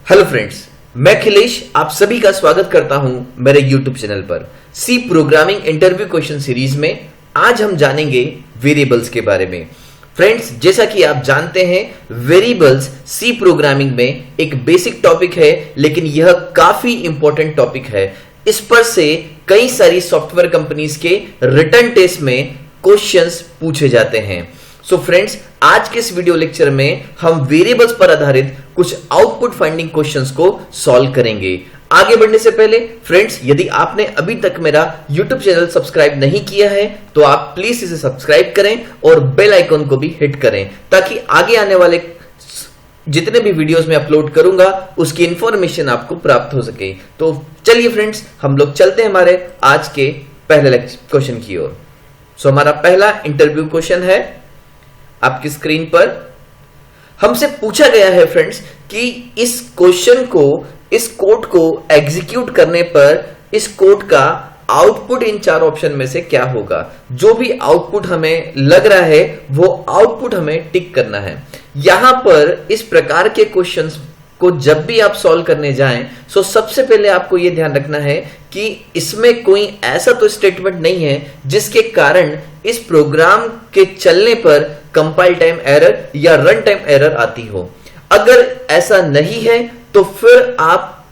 Hello friends, मैं अखिलेश आप सभी का स्वागत करता हूं मेरे YouTube चैनल पर C programming interview question series में। आज हम जानेंगे वेरिएबल्स के बारे में। फ्रेंड्स, जैसा कि आप जानते हैं, वेरिएबल्स सी प्रोग्रामिंग में एक बेसिक टॉपिक है, लेकिन यह काफी इंपॉर्टेंट टॉपिक है। इस पर से कई सारी सॉफ्टवेयर कंपनीज के रिटन टेस्ट में क्वेश्चंस पूछे जाते हैं। सो फ्रेंड्स, आज के इस वीडियो लेक्चर में हम वेरिएबल्स पर आधारित कुछ आउटपुट फाइंडिंग क्वेश्चंस को सॉल्व करेंगे। आगे बढ़ने से पहले फ्रेंड्स, यदि आपने अभी तक मेरा YouTube चैनल सब्सक्राइब नहीं किया है तो आप प्लीज इसे सब्सक्राइब करें और बेल आइकन को भी हिट करें, ताकि आगे आने वाले जितने भी वीडियोस में अपलोड करूंगा उसकी इंफॉर्मेशन आपको प्राप्त हो सके। तो चलिए फ्रेंड्स, हम लोग चलते हैं हमारे आज के पहले क्वेश्चन की ओर। सो हमारा पहला इंटरव्यू क्वेश्चन है आपकी स्क्रीन पर। हमसे पूछा गया है फ्रेंड्स कि इस क्वेश्चन को, इस कोड को एग्जीक्यूट करने पर इस कोड का आउटपुट इन चार ऑप्शन में से क्या होगा। जो भी आउटपुट हमें लग रहा है वो आउटपुट हमें टिक करना है। यहां पर इस प्रकार के क्वेश्चंस को जब भी आप सॉल्व करने जाएं, तो सबसे पहले आपको यह ध्यान रखना है कि इसमें कोई ऐसा तो स्टेटमेंट नहीं है जिसके कारण इस प्रोग्राम के चलने पर कंपाइल टाइम एरर या रन टाइम एरर आती हो। अगर ऐसा नहीं है तो फिर आप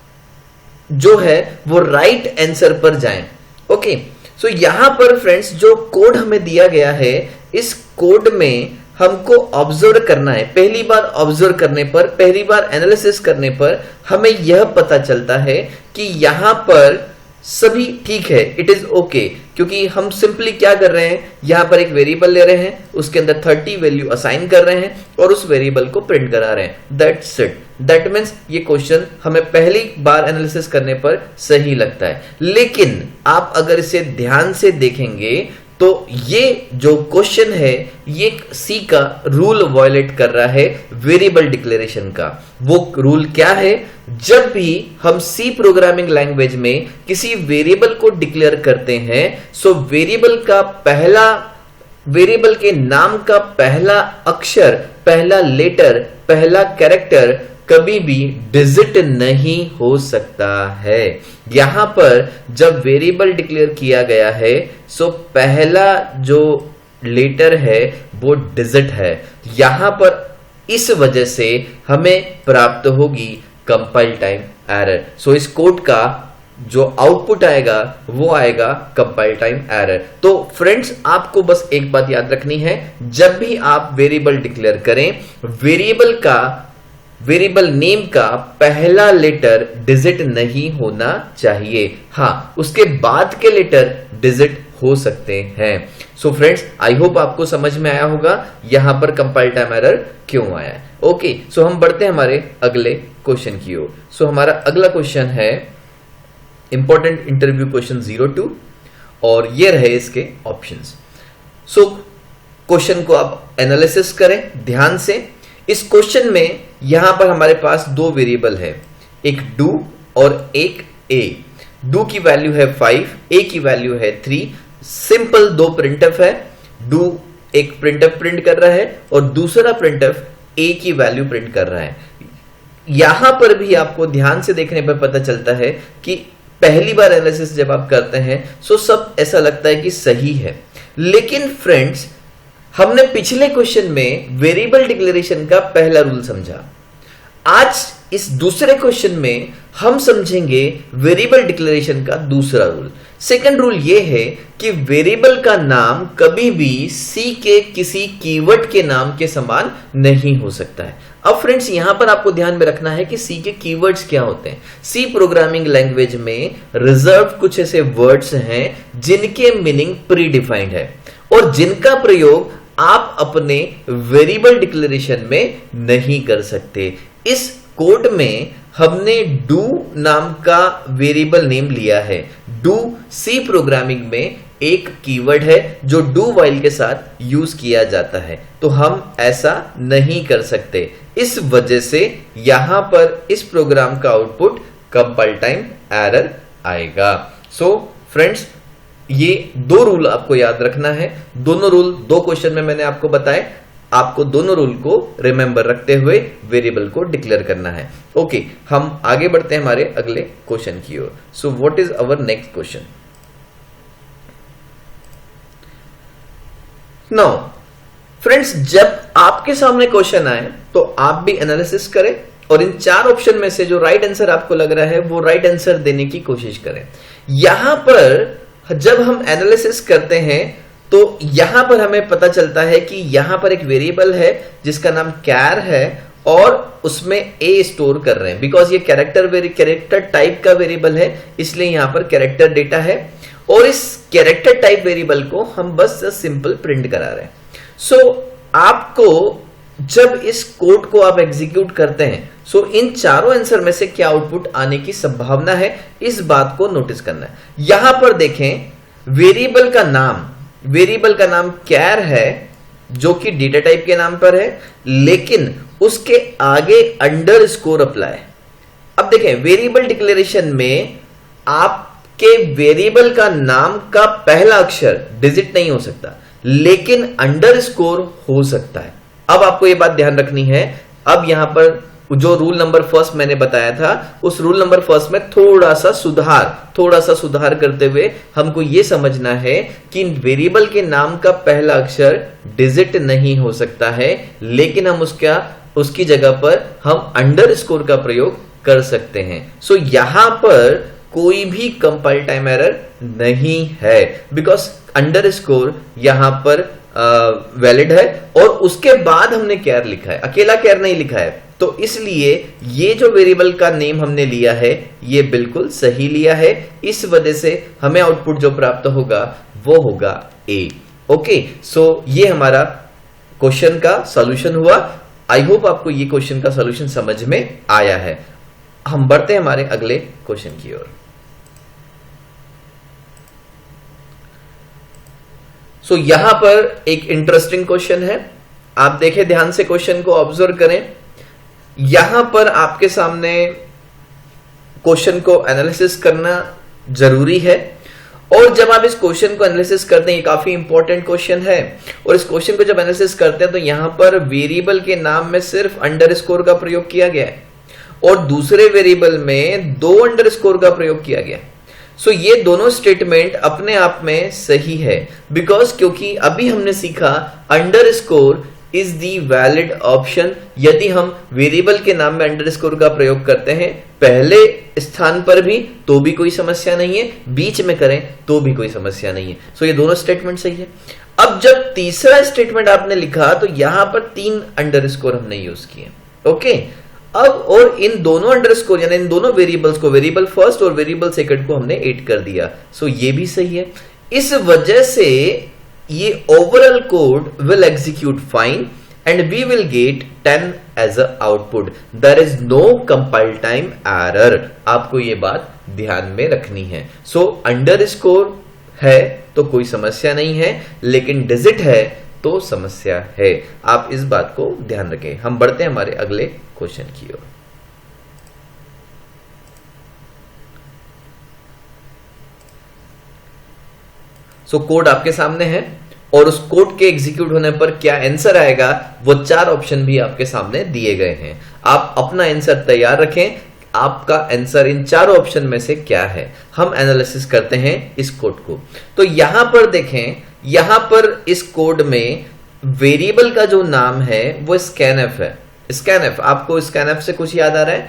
जो है वो राइट आंसर पर जाएं। ओके, सो यहां पर फ्रेंड्स जो कोड हमें दिया गया है, इस कोड में हमको ऑब्जर्व करना है। पहली बार ऑब्जर्व करने पर, पहली बार एनालिसिस करने पर हमें यह पता चलता है कि यहां पर सभी ठीक है, इट इज ओके, क्योंकि हम सिंपली क्या कर रहे हैं, यहां पर एक वेरिएबल ले रहे हैं, उसके अंदर 30 वैल्यू असाइन कर रहे हैं और उस वेरिएबल को प्रिंट करा रहे हैं। That's it. दैट मीन्स ये क्वेश्चन हमें पहली बार एनालिसिस करने पर सही लगता है। लेकिन आप अगर इसे ध्यान से देखेंगे तो ये जो क्वेश्चन है ये सी का रूल वायलेट कर रहा है, वेरिएबल डिक्लेरेशन का। वो रूल क्या है? जब भी हम सी प्रोग्रामिंग लैंग्वेज में किसी वेरिएबल को डिक्लेयर करते हैं, सो वेरिएबल के नाम का पहला अक्षर, पहला लेटर, पहला कैरेक्टर कभी भी डिजिट नहीं हो सकता है। यहां पर जब वेरिएबल डिक्लेयर किया गया है, सो पहला जो लेटर है वो डिजिट है। यहां पर इस वजह से हमें प्राप्त होगी कंपाइल टाइम एरर। सो इस कोड का जो आउटपुट आएगा वो आएगा कंपाइल टाइम एरर। तो फ्रेंड्स, आपको बस एक बात याद रखनी है, जब भी आप वेरिएबल डिक्लेयर करें, वेरिएबल नेम का पहला लेटर डिजिट नहीं होना चाहिए। हाँ, उसके बाद के लेटर डिजिट हो सकते हैं। सो फ्रेंड्स, आई होप आपको समझ में आया होगा यहां पर कंपाइल टाइम एरर क्यों आया है। ओके, सो हम बढ़ते हैं हमारे अगले क्वेश्चन की ओर। सो हमारा अगला क्वेश्चन है इंपॉर्टेंट इंटरव्यू क्वेश्चन 02 और ये रहे इसके ऑप्शंस। सो क्वेश्चन को आप एनालिसिस करें ध्यान से। इस क्वेश्चन में यहां पर हमारे पास दो वेरिएबल है, एक डू और एक ए। डू की वैल्यू है 5, ए की वैल्यू है 3। सिंपल दो प्रिंटफ है। डू एक प्रिंटफ प्रिंट कर रहा है और दूसरा प्रिंटफ ए की वैल्यू प्रिंट कर रहा है। यहां पर भी आपको ध्यान से देखने पर पता चलता है कि पहली बार एनालिसिस जब आप करते हैं तो सब ऐसा लगता है कि सही है। लेकिन फ्रेंड्स, हमने पिछले क्वेश्चन में वेरिएबल डिक्लेरेशन का पहला रूल समझा। आज इस दूसरे क्वेश्चन में हम समझेंगे वेरिएबल डिक्लेरेशन का दूसरा रूल। सेकंड रूल यह है कि वेरिएबल का नाम कभी भी सी के किसी कीवर्ड के नाम के समान नहीं हो सकता है। अब फ्रेंड्स, यहां पर आपको ध्यान में रखना है कि सी के कीवर्ड्स क्या होते हैं। सी प्रोग्रामिंग लैंग्वेज में रिजर्व कुछ ऐसे वर्ड्स हैं जिनके मीनिंग प्री डिफाइंड है और जिनका प्रयोग आप अपने वेरिएबल डिक्लेरेशन में नहीं कर सकते। इस कोड में हमने डू नाम का वेरिएबल नेम लिया है। डू सी प्रोग्रामिंग में एक कीवर्ड है जो डू व्हाइल के साथ यूज किया जाता है, तो हम ऐसा नहीं कर सकते। इस वजह से यहां पर इस प्रोग्राम का आउटपुट कंपाइल टाइम एरर आएगा। सो फ्रेंड्स, ये दो रूल आपको याद रखना है। दोनों रूल दो क्वेश्चन में मैंने आपको बताए। आपको दोनों रूल को रिमेंबर रखते हुए वेरिएबल को डिक्लेयर करना है। ओके, हम आगे बढ़ते हैं हमारे अगले क्वेश्चन की ओर। So what is our next question? Now friends, जब आपके सामने क्वेश्चन आए तो आप भी एनालिसिस करें और इन चार ऑप्शन में से जो राइट आंसर आपको लग रहा है वो राइट आंसर देने की कोशिश करें। यहां पर जब हम एनालिसिस करते हैं तो यहां पर हमें पता चलता है कि यहां पर एक वेरिएबल है जिसका नाम कैर है और उसमें ए स्टोर कर रहे हैं। बिकॉज ये कैरेक्टर टाइप का वेरिएबल है, इसलिए यहां पर कैरेक्टर डेटा है और इस कैरेक्टर टाइप वेरिएबल को हम बस सिंपल प्रिंट करा रहे हैं। सो आपको जब इस कोड को आप एग्जीक्यूट करते हैं, सो इन चारों आंसर में से क्या आउटपुट आने की संभावना है, इस बात को नोटिस करना है। यहां पर देखें, वेरिएबल का नाम कैर है जो कि डेटा टाइप के नाम पर है, लेकिन उसके आगे अंडरस्कोर अप्लाई। अब देखें, वेरिएबल डिक्लेरेशन में आपके वेरिएबल का नाम का पहला अक्षर डिजिट नहीं हो सकता, लेकिन अंडरस्कोर हो सकता है। अब आपको यह बात ध्यान रखनी है। अब यहां पर जो रूल नंबर फर्स्ट मैंने बताया था, उस रूल नंबर फर्स्ट में थोड़ा सा सुधार करते हुए हमको यह समझना है कि वेरिएबल के नाम का पहला अक्षर डिजिट नहीं हो सकता है, लेकिन हम उसकी जगह पर हम अंडरस्कोर का प्रयोग कर सकते हैं। सो यहां पर कोई भी कंपाइल टाइम एरर नहीं है, बिकॉज अंडरस्कोर यहां पर वैलिड है और उसके बाद हमने कैर लिखा है, अकेला कैर नहीं लिखा है। तो इसलिए ये जो वेरिएबल का नेम हमने लिया है ये बिल्कुल सही लिया है। इस वजह से हमें आउटपुट जो प्राप्त होगा वो होगा ए। ओके, सो ये हमारा क्वेश्चन का सॉल्यूशन हुआ। आई होप आपको ये क्वेश्चन का सॉल्यूशन समझ में आया है। हम बढ़ते हैं हमारे अगले क्वेश्चन की ओर। सो यहां पर एक इंटरेस्टिंग क्वेश्चन है, आप देखें ध्यान से, क्वेश्चन को ऑब्जर्व करें। यहां पर आपके सामने क्वेश्चन को एनालिसिस करना जरूरी है और जब आप इस क्वेश्चन को एनालिसिस करते हैं, ये काफी इंपॉर्टेंट क्वेश्चन है, और इस क्वेश्चन को जब एनालिसिस करते हैं तो यहां पर वेरिएबल के नाम में सिर्फ अंडरस्कोर का प्रयोग किया गया है और दूसरे वेरिएबल में 2 अंडरस्कोर का प्रयोग किया गया है। सो ये दोनों स्टेटमेंट अपने आप में सही है, बिकॉज क्योंकि अभी हमने सीखा underscore is the valid option. यदि हम वेरिएबल के नाम में अंडरस्कोर का प्रयोग करते हैं पहले स्थान पर भी तो भी कोई समस्या नहीं है, बीच में करें तो भी कोई समस्या नहीं है। सो ये दोनों स्टेटमेंट सही है। अब जब तीसरा स्टेटमेंट आपने लिखा तो यहां पर 3 अंडरस्कोर हमने यूज किए। ओके, अब और इन दोनों अंडरस्कोर यानी इन दोनों वेरिएबल्स को, वेरिएबल फर्स्ट और वेरिएबल सेकंड को हमने ऐड कर दिया। सो ये भी सही है। इस वजह से ये overall code will execute fine and we will get 10 as a output. There is no compile time error. आपको ये बात ध्यान में रखनी है। सो अंडरस्कोर है तो कोई समस्या नहीं है, लेकिन डिजिट है तो समस्या है। आप इस बात को ध्यान रखें। हम बढ़ते हैं हमारे अगले क्वेश्चन की ओर। सो कोड आपके सामने है और उस कोड के एग्जीक्यूट होने पर क्या आंसर आएगा वो 4 ऑप्शन भी आपके सामने दिए गए हैं। आप अपना आंसर तैयार रखें, आपका आंसर इन 4 ऑप्शन में से क्या है। हम एनालिसिस करते हैं इस कोड को। तो यहां पर देखें, यहां पर इस कोड में वेरिएबल का जो नाम है वो स्कैनफ है। स्कैनफ, आपको स्कैनफ से कुछ याद आ रहा है?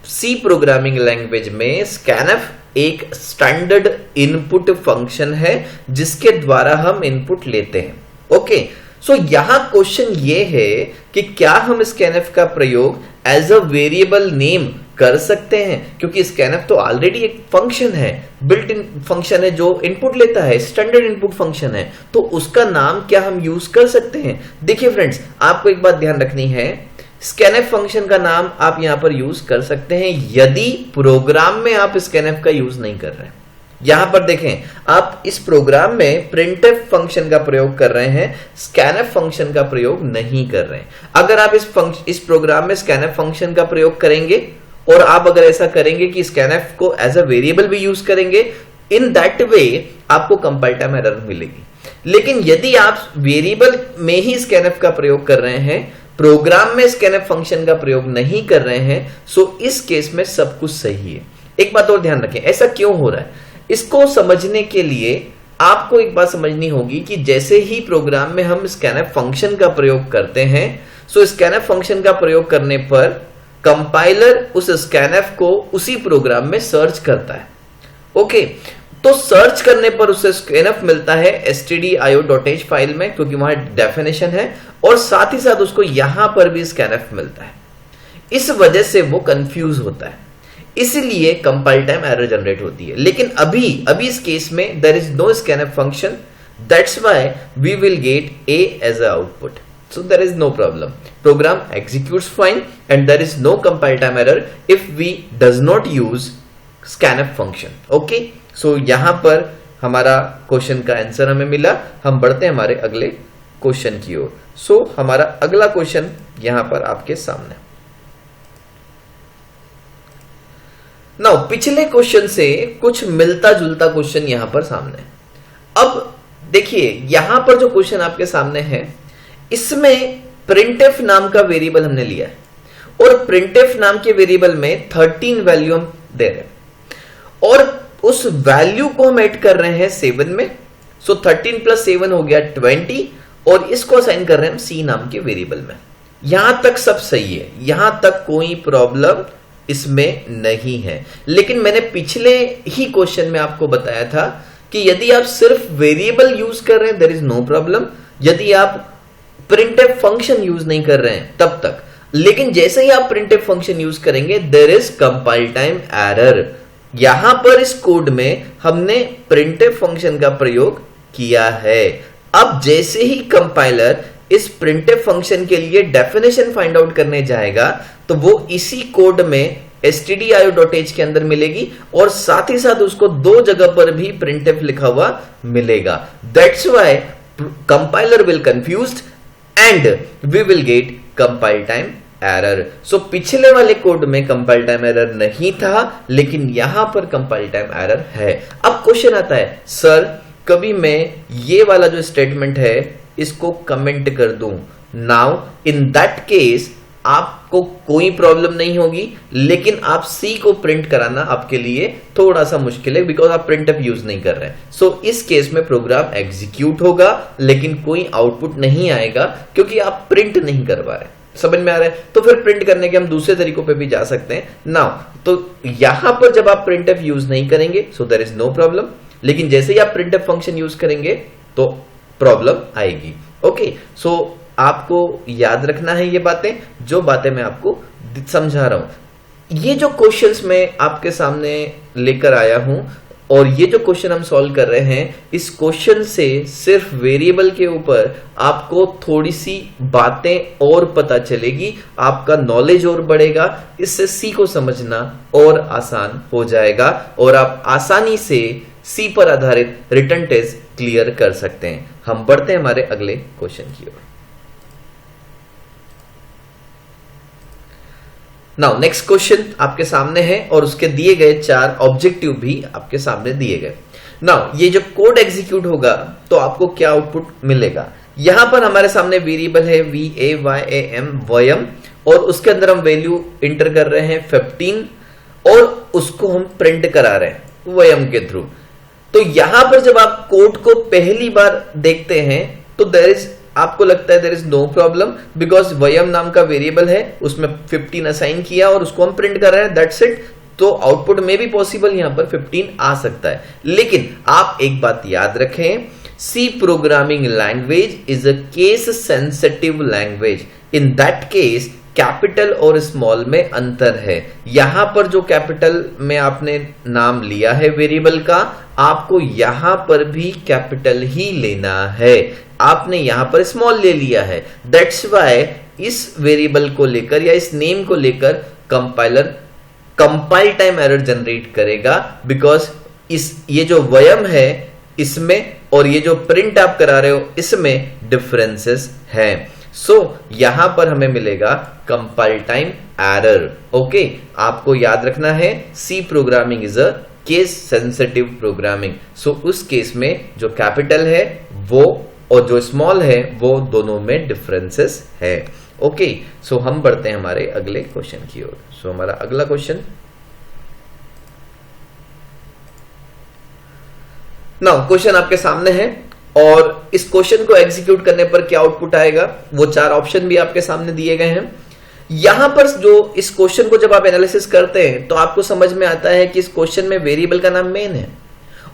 सी प्रोग्रामिंग लैंग्वेज में स्कैनफ एक स्टैंडर्ड इनपुट फंक्शन है जिसके द्वारा हम इनपुट लेते हैं। ओके, सो यहां क्वेश्चन ये है कि क्या हम स्कैनफ का प्रयोग एज अ वेरिएबल नेम कर सकते हैं, क्योंकि स्कैनफ तो ऑलरेडी एक फंक्शन है, बिल्ट इन फंक्शन है जो इनपुट लेता है, स्टैंडर्ड इनपुट फंक्शन है, तो उसका नाम क्या हम यूज कर सकते हैं? देखिए फ्रेंड्स, आपको एक बात ध्यान रखनी है, स्कैनफ फंक्शन का नाम आप यहां पर यूज कर सकते हैं यदि प्रोग्राम में आप स्कैनफ का यूज नहीं कर रहे हैं। यहां पर देखें, आप इस प्रोग्राम में प्रिंटफ फंक्शन का प्रयोग कर रहे हैं, स्कैनफ फंक्शन का प्रयोग नहीं कर रहे हैं। अगर आप इस प्रोग्राम में स्कैनफ फंक्शन का प्रयोग करेंगे और आप अगर ऐसा करेंगे कि स्कैनफ को एज अ वेरिएबल भी यूज करेंगे, इन दैट वे आपको कंपाइल टाइम एरर मिलेगी। लेकिन यदि आप वेरिएबल में ही स्कैनफ का प्रयोग कर रहे हैं, प्रोग्राम में स्कैनफ फंक्शन का प्रयोग नहीं कर रहे हैं, सो इस केस में सब कुछ सही है। एक बात और ध्यान रखें, ऐसा क्यों हो रहा है, इसको समझने के लिए आपको एक बात समझनी होगी कि जैसे ही प्रोग्राम में हम स्कैनफ फंक्शन का प्रयोग करते हैं, सो स्कैनफ फंक्शन का प्रयोग करने पर कंपाइलर उस स्कैनफ को उसी प्रोग्राम में सर्च करता है। ओके, तो सर्च करने पर उसे स्कैनफ मिलता है stdio.h फाइल में, क्योंकि वहां डेफिनेशन है, और साथ ही साथ उसको यहां पर भी स्कैनफ मिलता है। इस वजह से वो कंफ्यूज होता है, इसलिए कंपाइल टाइम एरर जनरेट होती है। लेकिन अभी इस केस में there is no scanf function, that's why we will get a as a output, so there is no problem, program executes fine and there is no compile time error if we does not use scanf function. Okay, so यहां पर हमारा question का answer हमें मिला। हम बढ़ते हैं हमारे अगले क्वेश्चन की ओर। सो हमारा अगला क्वेश्चन यहां पर आपके सामने। नाउ पिछले क्वेश्चन से कुछ मिलता जुलता क्वेश्चन यहां पर सामने। अब देखिए यहां पर जो क्वेश्चन आपके सामने है, इसमें प्रिंटफ नाम का वेरिएबल हमने लिया है, और प्रिंटफ नाम के वेरिएबल में 13 वैल्यू हम दे रहे हैं, और उस वैल्यू को हम ऐड कर रहे हैं 7 में। सो 13 प्लस 7 हो गया 20, और इसको असाइन कर रहे हैं हम सी नाम के वेरिएबल में। यहां तक सब सही है, यहां तक कोई प्रॉब्लम इसमें नहीं है। लेकिन मैंने पिछले ही क्वेश्चन में आपको बताया था कि यदि आप सिर्फ वेरिएबल यूज कर रहे हैं देयर इज नो प्रॉब्लम, यदि आप प्रिंटफ फंक्शन यूज नहीं कर रहे हैं तब तक। लेकिन जैसे ही आप प्रिंटफ फंक्शन यूज करेंगे there is compile time error. यहां पर इस कोड में हमने प्रिंटफ फंक्शन का प्रयोग किया है। अब जैसे ही कंपाइलर इस प्रिंटफ फंक्शन के लिए डेफिनेशन फाइंड आउट करने जाएगा, तो वो इसी कोड में stdio.h के अंदर मिलेगी, और साथ ही साथ उसको दो जगह पर भी प्रिंटफ लिखा हुआ मिलेगा। That's why compiler will confused and we will get compile time error. So पिछले वाले कोड में कंपाइल टाइम एरर नहीं था, लेकिन यहां पर कंपाइल टाइम एरर है। अब क्वेश्चन आता है, सर कभी मैं ये वाला जो स्टेटमेंट है इसको कमेंट कर दूं। नाउ इन दैट केस आपको कोई प्रॉब्लम नहीं होगी, लेकिन आप सी को प्रिंट कराना आपके लिए थोड़ा सा मुश्किल है, बिकॉज आप प्रिंटफ यूज नहीं कर रहे हैं। सो इस केस में प्रोग्राम एग्जीक्यूट होगा, लेकिन कोई आउटपुट नहीं आएगा, क्योंकि आप प्रिंट नहीं करवा रहे। समझ में आ रहा है? तो फिर प्रिंट करने के हम दूसरे तरीकों पे भी जा सकते हैं। नाउ तो यहां पर जब आप प्रिंटफ यूज नहीं करेंगे, so there is no problem, लेकिन जैसे ही आप प्रिंटफ फंक्शन यूज करेंगे तो प्रॉब्लम आएगी। ओके, सो आपको याद रखना है ये बातें, जो बातें मैं आपको समझा रहा हूं। ये जो क्वेश्चंस मैं आपके सामने लेकर आया हूं, और ये जो क्वेश्चन हम सॉल्व कर रहे हैं, इस क्वेश्चन से सिर्फ वेरिएबल के ऊपर आपको थोड़ी सी बातें और पता चलेगी, आपका नॉलेज और बढ़ेगा, इससे सी को समझना और आसान हो जाएगा, और आप आसानी से सी पर आधारित रिटन टेस्ट क्लियर कर सकते हैं। हम बढ़ते हैं हमारे अगले क्वेश्चन की ओर। नाउ नेक्स्ट क्वेश्चन आपके सामने है, और उसके दिए गए 4 ऑब्जेक्टिव भी आपके सामने दिए गए। नाउ ये जो कोड एग्जीक्यूट होगा तो आपको क्या आउटपुट मिलेगा। यहां पर हमारे सामने वेरिएबल है VAYAM, और उसके अंदर हम वैल्यू इंटर कर रहे हैं 15, और उसको हम प्रिंट करा रहे हैं वयम के थ्रू। तो यहां पर जब आप कोड को पहली बार देखते हैं तो आपको लगता है there is no problem, because वयम नाम का वेरिएबल है, उसमें 15 असाइन किया और उसको हम प्रिंट कर रहे हैं, दैट्स इट। तो आउटपुट में भी पॉसिबल यहां पर 15 आ सकता है। लेकिन आप एक बात याद रखें, C programming language is a case sensitive language. In that case capital और स्मॉल में अंतर है। यहां पर जो कैपिटल में आपने नाम लिया है वेरिएबल का, आपको यहां पर भी कैपिटल ही लेना है। आपने यहां पर स्मॉल ले लिया है, दैट्स व्हाई इस वेरिएबल को लेकर या इस नेम को लेकर compiler compile time error generate करेगा, बिकॉज ये जो वयम है इसमें और ये जो प्रिंट आप करा रहे हो इसमें डिफरेंसेस हैं। सो यहां पर हमें मिलेगा कंपाइल टाइम एरर। ओके, आपको याद रखना है C programming is a case sensitive programming. So उस केस में जो कैपिटल है वो और जो स्मॉल है वो दोनों में डिफरेंसेस है। ओके, सो हम बढ़ते हैं हमारे अगले क्वेश्चन की ओर। सो हमारा अगला क्वेश्चन, नाउ क्वेश्चन आपके सामने है और इस क्वेश्चन को एग्जीक्यूट करने पर क्या आउटपुट आएगा, वो 4 ऑप्शन भी आपके सामने दिए गए हैं। यहां पर जो इस क्वेश्चन को जब आप एनालिसिस करते हैं तो आपको समझ में आता है कि इस क्वेश्चन में वेरिएबल का नाम मेन है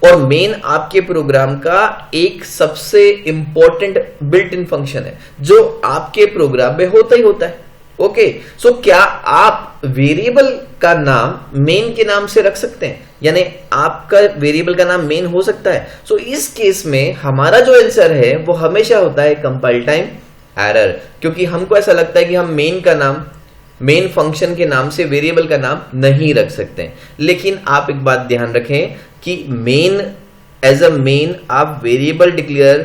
और मेन आपके प्रोग्राम का एक सबसे इंपॉर्टेंट बिल्ट इन फंक्शन है जो आपके प्रोग्राम में होता ही होता है। ओके, सो क्या आप वेरिएबल का नाम मेन के नाम से रख सकते हैं, यानी आपका वेरिएबल का नाम मेन हो सकता है। सो इस केस में हमारा जो आंसर है वो हमेशा होता है कंपाइल टाइम एरर, क्योंकि हमको ऐसा लगता है कि हम मेन का नाम, मेन फंक्शन के नाम से वेरिएबल का नाम नहीं रख सकते। लेकिन आप एक बात ध्यान रखें कि मेन एज अ मेन आप वेरिएबल डिक्लेयर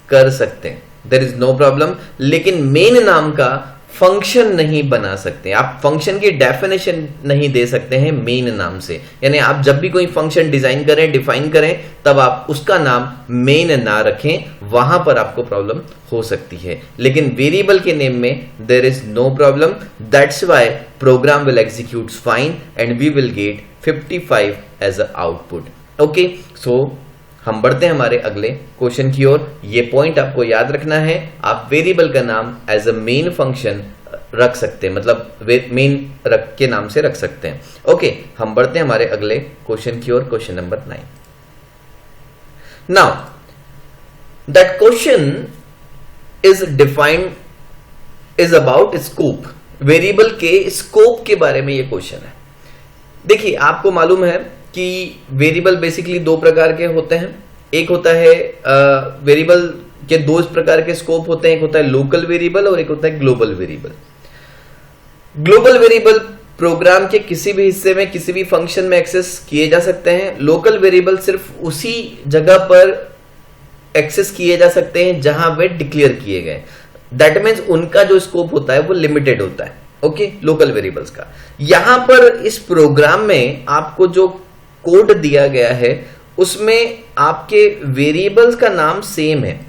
कर सकते हैं, देयर इज नो प्रॉब्लम, लेकिन मेन नाम का फंक्शन नहीं बना सकते। आप फंक्शन की डेफिनेशन नहीं दे सकते हैं मेन नाम से, यानी आप जब भी कोई फंक्शन डिजाइन करें, डिफाइन करें, तब आप उसका नाम मेन ना रखें, वहां पर आपको प्रॉब्लम हो सकती है। लेकिन वेरिएबल के नेम में there is no problem, that's why program will execute fine and we will get 55 as a output. Okay, so हम बढ़ते हैं हमारे अगले क्वेश्चन की ओर। ये पॉइंट आपको याद रखना है, आप वेरिएबल का नाम एज अ मेन फंक्शन रख सकते हैं, मतलब मेन रख के नाम से रख सकते हैं। ओके, हम बढ़ते हैं हमारे अगले क्वेश्चन की ओर, question number 9। Now that question is defined is about scope, variable के स्कोप के बारे में ये क्वेश्चन है। देखिए, आपको मालूम है कि वेरिएबल बेसिकली 2 प्रकार के होते हैं। एक होता है वेरिएबल के 2 प्रकार के स्कोप होते हैं, एक होता है लोकल वेरिएबल और एक होता है global variable. Global variable program के किसी भी हिस्से में किसी भी फंक्शन में एक्सेस किए जा सकते हैं। लोकल वेरिएबल सिर्फ उसी जगह पर एक्सेस किए जा सकते हैं जहां वे डिक्लेयर किए गए। दैट मीन्स उनका जो स्कोप होता है वो लिमिटेड होता है। ओके, लोकल वेरिएबल्स का। यहां पर इस प्रोग्राम में आपको जो कोड दिया गया है उसमें आपके वेरिएबल्स का नाम सेम है।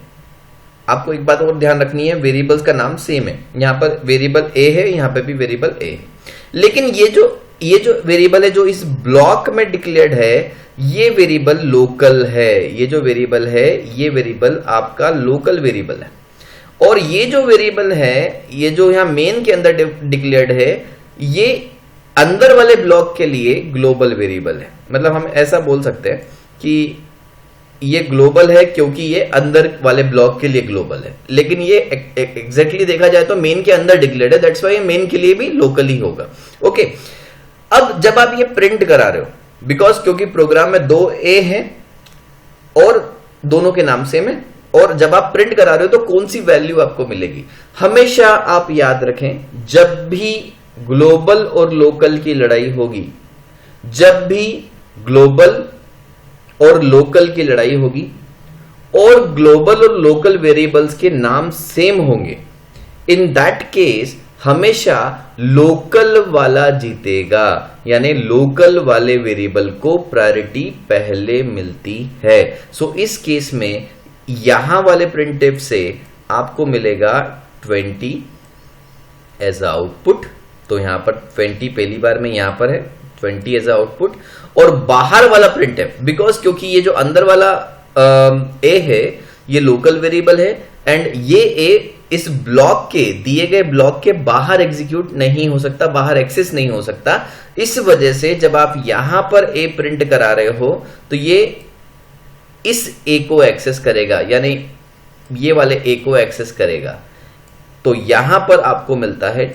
आपको एक बात और ध्यान रखनी है, वेरिएबल्स का नाम सेम है। यहां पर वेरिएबल ए है, यहां पे भी वेरिएबल ए है, लेकिन ये जो वेरिएबल है जो इस ब्लॉक में डिक्लेयर्ड है, ये वेरिएबल लोकल है। ये जो वेरिएबल है ये वेरिएबल आपका लोकल वेरिएबल है, और ये जो वेरिएबल है, ये जो यहां मेन के अंदर डिक्लेयर्ड है, ये अंदर वाले ब्लॉक के लिए ग्लोबल वेरिएबल है। मतलब हम ऐसा बोल सकते हैं कि ये ग्लोबल है क्योंकि ये अंदर वाले ब्लॉक के लिए ग्लोबल है, लेकिन ये एग्जैक्टली देखा जाए तो मेन के अंदर डिक्लेयर्ड है, दैट्स व्हाई ये मेन के लिए भी लोकल ही होगा। ओके, अब जब आप ये प्रिंट करा रहे हो, बिकॉज क्योंकि प्रोग्राम में 2 ए हैं और दोनों के नाम सेम है, और जब आप प्रिंट करा रहे हो तो कौन सी वैल्यू आपको मिलेगी, हमेशा आप याद रखें, जब भी ग्लोबल और लोकल की लड़ाई होगी, जब भी ग्लोबल और लोकल की लड़ाई होगी और ग्लोबल और लोकल वेरिएबल्स के नाम सेम होंगे, इन दैट केस हमेशा लोकल वाला जीतेगा, यानी लोकल वाले वेरिएबल को प्रायोरिटी पहले मिलती है। सो इस केस में यहां वाले प्रिंटफ से आपको मिलेगा 20 एज आउटपुट। तो यहां पर 20 पहली बार में यहां पर है 20 एज आउटपुट, और बाहर वाला प्रिंटफ, बिकॉज क्योंकि ये जो अंदर वाला ए है ये लोकल वेरिएबल है, एंड ये ए इस ब्लॉक के दिए गए ब्लॉक के बाहर एग्जीक्यूट नहीं हो सकता, बाहर एक्सेस नहीं हो सकता। इस वजह से जब आप यहां पर ए प्रिंट करा रहे हो तो ये इस ए को एक्सेस करेगा, यानी ये वाले ए को एक्सेस करेगा। तो यहां पर आपको मिलता है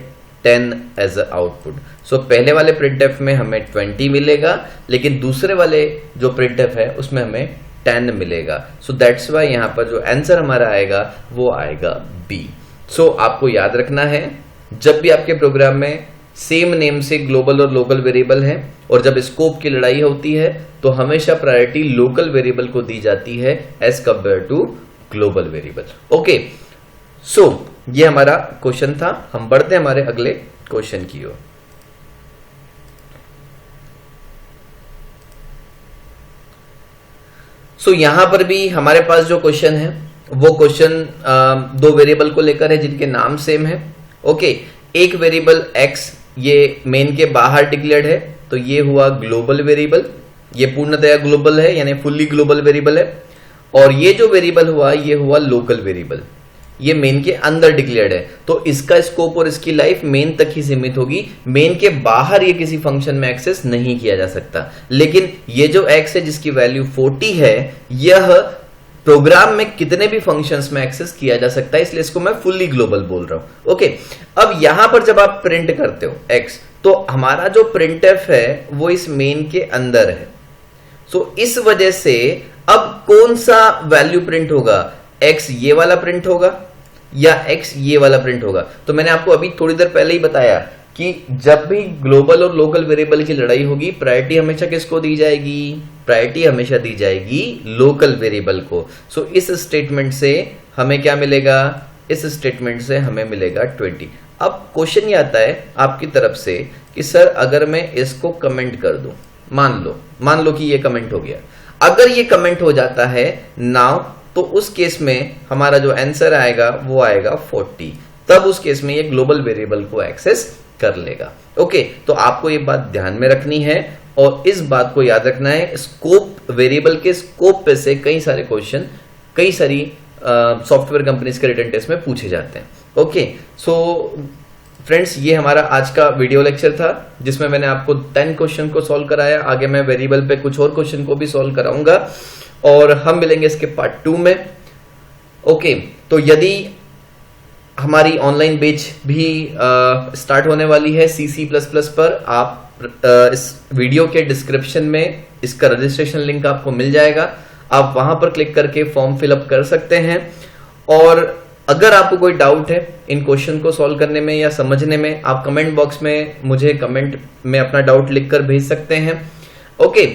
10 एज अ आउटपुट। सो पहले वाले प्रिंटफ में हमें 20 मिलेगा, लेकिन दूसरे वाले जो प्रिंटफ है उसमें हमें 10 मिलेगा। सो दैट्स वाई यहां पर जो आंसर हमारा आएगा वो आएगा बी। सो आपको याद रखना है, जब भी आपके प्रोग्राम में सेम नेम से ग्लोबल और लोकल वेरिएबल है और जब स्कोप की लड़ाई होती है तो हमेशा प्रायोरिटी लोकल वेरिएबल को दी जाती है as compare to global variable. Okay, so ये हमारा क्वेश्चन था। हम बढ़ते हैं हमारे अगले क्वेश्चन की ओर। सो यहां पर भी हमारे पास जो क्वेश्चन है वो क्वेश्चन दो वेरिएबल को लेकर है जिनके नाम सेम है। ओके, एक वेरिएबल x ये मेन के बाहर डिक्लेयर्ड है, तो ये हुआ ग्लोबल वेरिएबल, ये पूर्णतया ग्लोबल है यानी फुल्ली ग्लोबल वेरिएबल है। और ये जो वेरिएबल हुआ ये हुआ लोकल वेरिएबल, ये मेन के अंदर डिक्लेयर्ड है, तो इसका स्कोप और इसकी लाइफ मेन तक ही सीमित होगी। मेन के बाहर ये किसी फंक्शन में एक्सेस नहीं किया जा सकता। लेकिन ये जो x है जिसकी वैल्यू 40 है, यह प्रोग्राम में कितने भी फंक्शंस में एक्सेस किया जा सकता है, इसलिए इसको मैं फुल्ली ग्लोबल बोल रहा हूं। ओके, अब यहां पर जब आप प्रिंट करते हो x, तो हमारा जो printf है वो इस मेन के अंदर है। सो इस वजह से अब कौन सा वैल्यू प्रिंट होगा, x ये वाला प्रिंट होगा या x ये वाला प्रिंट होगा। तो मैंने आपको अभी थोड़ी देर पहले ही बताया कि जब भी ग्लोबल और लोकल वेरिएबल की लड़ाई होगी, प्रायोरिटी हमेशा किसको दी जाएगी, प्रायोरिटी हमेशा दी जाएगी लोकल वेरिएबल को। सो इस स्टेटमेंट से हमें क्या मिलेगा, इस स्टेटमेंट से हमें मिलेगा 20। अब क्वेश्चन ये आता है आपकी तरफ से कि सर अगर मैं इसको कमेंट कर दूं, मान लो कि ये कमेंट हो गया, अगर ये कमेंट हो जाता है नाउ, तो उस केस में हमारा जो आंसर आएगा वो आएगा 40। तब उस केस में ये ग्लोबल वेरिएबल को एक्सेस कर लेगा। ओके, तो आपको ये बात ध्यान में रखनी है और इस बात को याद रखना है, स्कोप वेरिएबल के स्कोप पे से कई सारे क्वेश्चन कई सारी सॉफ्टवेयर कंपनीज के रिटन टेस्ट में पूछे जाते हैं। ओके, सो फ्रेंड्स, ये हमारा आज का वीडियो लेक्चर था जिसमें मैंने आपको 10 क्वेश्चन को सॉल्व कराया। आगे मैं वेरिएबल पे कुछ और क्वेश्चन को भी सॉल्व कराऊंगा और हम मिलेंगे इसके पार्ट 2 में। ओके, तो यदि हमारी ऑनलाइन बैच भी स्टार्ट होने वाली है C++ पर, आप इस वीडियो के डिस्क्रिप्शन में इसका रजिस्ट्रेशन लिंक आपको मिल जाएगा, आप वहां पर क्लिक करके फॉर्म फिलअप कर सकते हैं। और अगर आपको कोई डाउट है इन क्वेश्चन को सॉल्व करने में या समझने में, आप कमेंट बॉक्स में मुझे कमेंट में अपना डाउट लिखकर भेज सकते हैं। ओके,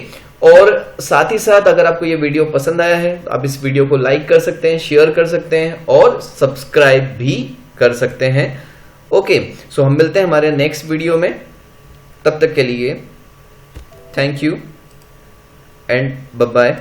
और साथ ही साथ अगर आपको ये वीडियो पसंद आया है तो आप इस वीडियो को लाइक कर सकते हैं, शेयर कर सकते हैं और सब्सक्राइब भी कर सकते हैं। ओके, सो हम मिलते हैं हमारे नेक्स्ट वीडियो में, तब तक के लिए thank you and bye bye.